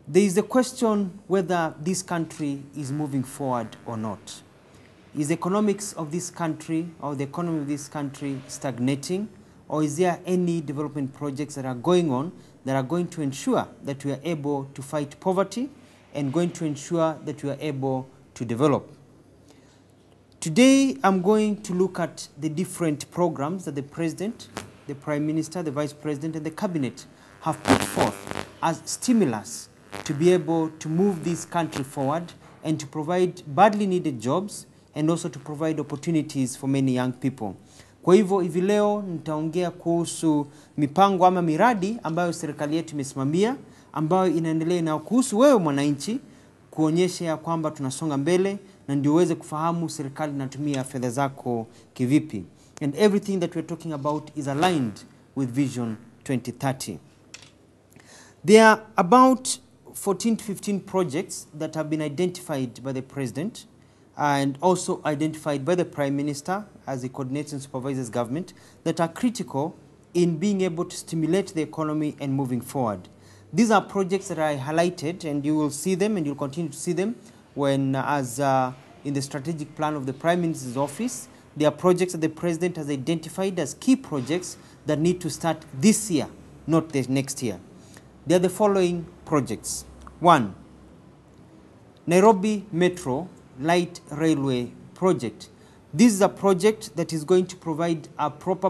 There is a question whether this country is moving forward or not. Is the economics of this country or the economy of this country stagnating, or is there any development projects that are going on that are going to ensure that we are able to fight poverty and going to ensure that we are able to develop? Today, I'm going to look at the different programs that the President, the Prime Minister, the Vice President, and the Cabinet have put forth as stimulus to be able to move this country forward and to provide badly needed jobs and also to provide opportunities for many young people. Kwa hivyo hivi leo nitaongea kuhusu mipango ama miradi ambayo serikali yetu imesimamia, ambayo inaendelea na kuhusu wewe mwananchi, kuonyesha ya kwamba tunasonga mbele na ndio uweze kufahamu serikali inatumia fedha zako kivipi. And everything that we're talking about is aligned with Vision 2030. There are about 14 to 15 projects that have been identified by the President and also identified by the Prime Minister as he coordinates and supervises government that are critical in being able to stimulate the economy and moving forward. These are projects that I highlighted, and you will see them and you'll continue to see them when in the strategic plan of the Prime Minister's office. There are projects that the President has identified as key projects that need to start this year, not the next year. They are the following projects. 1. Nairobi Metro Light Railway Project. This is a project that is going to provide a proper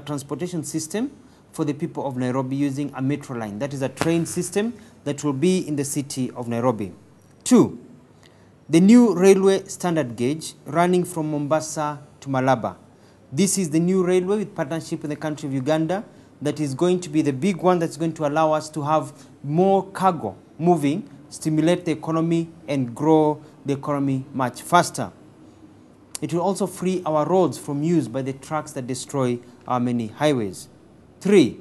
transportation system for the people of Nairobi using a metro line. That is a train system that will be in the city of Nairobi. 2. The new railway standard gauge running from Mombasa to Malaba. This is the new railway with partnership with the country of Uganda that is going to be the big one that's going to allow us to have more cargo moving, stimulate the economy and grow the economy much faster. It will also free our roads from use by the trucks that destroy our many highways. 3.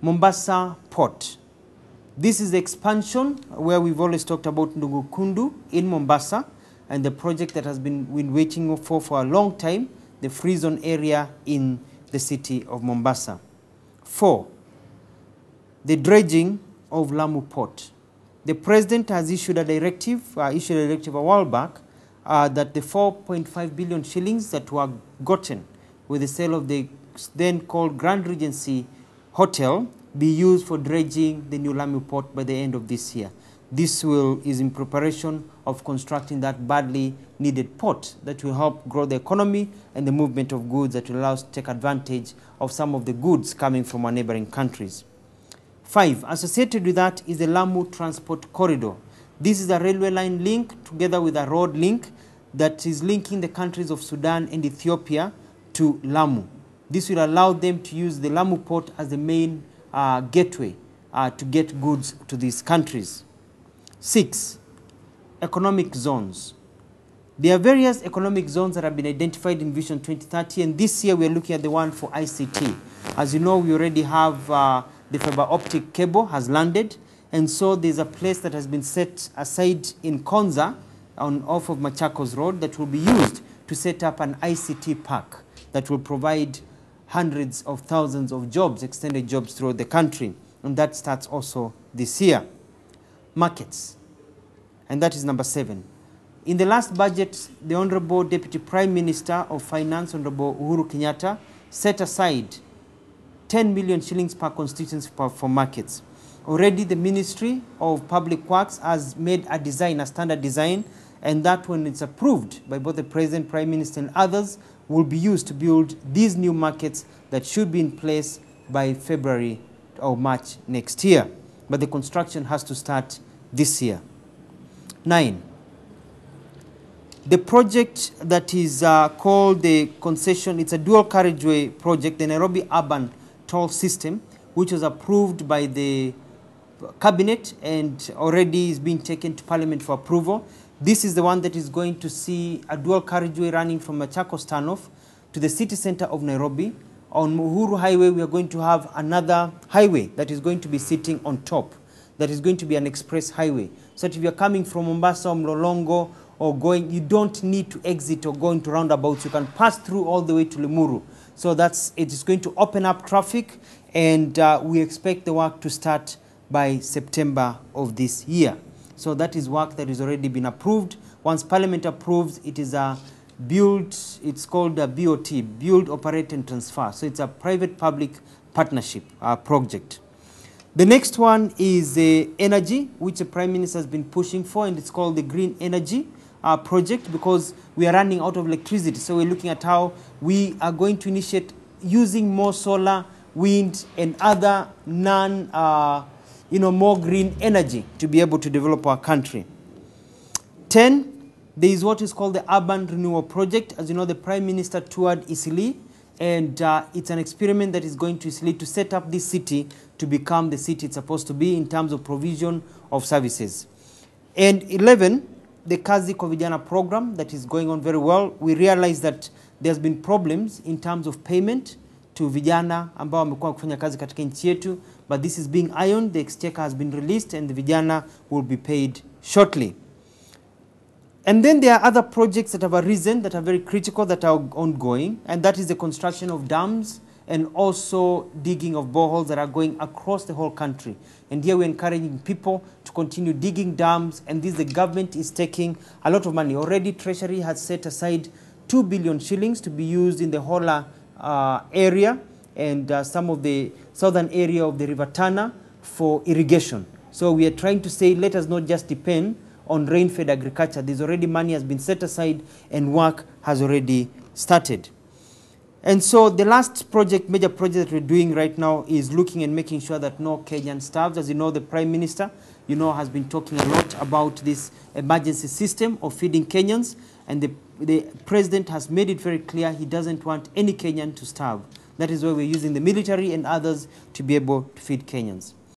Mombasa Port. This is the expansion where we've always talked about Ndugukundu in Mombasa and the project that has been waiting for a long time, the free zone area in the city of Mombasa. 4. The dredging of Lamu Port. The President has issued a directive a while back that the 4.5 billion shillings that were gotten with the sale of the then called Grand Regency Hotel be used for dredging the new Lamu Port by the end of this year. This is in preparation of constructing that badly needed port that will help grow the economy and the movement of goods that will allow us to take advantage of some of the goods coming from our neighboring countries. 5. Associated with that is the Lamu Transport Corridor. This is a railway line link together with a road link that is linking the countries of Sudan and Ethiopia to Lamu. This will allow them to use the Lamu port as the main gateway to get goods to these countries. 6. Economic zones. There are various economic zones that have been identified in Vision 2030, and this year we are looking at the one for ICT. As you know, we already have the fiber optic cable has landed, and so there's a place that has been set aside in Konza off of Machakos Road that will be used to set up an ICT park that will provide hundreds of thousands of jobs, extended jobs throughout the country, and that starts also this year. Markets, and that is number 7. In the last budget, the Honorable Deputy Prime Minister of Finance, Honorable Uhuru Kenyatta, set aside 10 million shillings per constituency for markets. Already the Ministry of Public Works has made a design, a standard design, and that when it's approved by both the President, Prime Minister and others will be used to build these new markets that should be in place by February or March next year. But the construction has to start this year. 9. The project that is called the concession, it's a dual carriageway project, the Nairobi Urban Toll System, which was approved by the Cabinet and already is being taken to Parliament for approval. This is the one that is going to see a dual carriageway running from Machakos Turnoff to the city center of Nairobi. On Uhuru Highway, we are going to have another highway that is going to be sitting on top. That is going to be an express highway. So that if you're coming from Mombasa or Mlolongo or going, you don't need to exit or go into roundabouts. You can pass through all the way to Limuru. So it is going to open up traffic, and we expect the work to start by September of this year. So that is work that has already been approved. Once Parliament approves, it is a it's called a BOT, Build, Operate and Transfer. So it's a private-public partnership project. The next one is energy, which the Prime Minister has been pushing for, and it's called the Green Energy project, because we are running out of electricity. So we're looking at how we are going to initiate using more solar, wind, and other more green energy to be able to develop our country. 10, there is what is called the Urban Renewal Project. As you know, the Prime Minister toured Eastleigh, and it's an experiment that is going to Eastleigh to set up this city to become the city it's supposed to be in terms of provision of services. And 11, the Kazi kwa Vijana program that is going on very well. We realize that there's been problems in terms of payment to vijana ambao wamekuwa kufanya kazi katika nchi yetu, but this is being ironed. The exchequer has been released and the vijana will be paid shortly. And then there are other projects that have arisen that are very critical, that are ongoing, and that is the construction of dams and also digging of boreholes that are going across the whole country. And here we're encouraging people to continue digging dams, and this the government is taking a lot of money. Already Treasury has set aside 2 billion shillings to be used in the Hola area and some of the southern area of the River Tana for irrigation. So we are trying to say, let us not just depend on rain-fed agriculture. There's already money has been set aside and work has already started. And so the last project, major project that we're doing right now is looking and making sure that no Kenyan starves. As you know, the Prime Minister, has been talking a lot about this emergency system of feeding Kenyans, and the President has made it very clear he doesn't want any Kenyan to starve. That is why we're using the military and others to be able to feed Kenyans.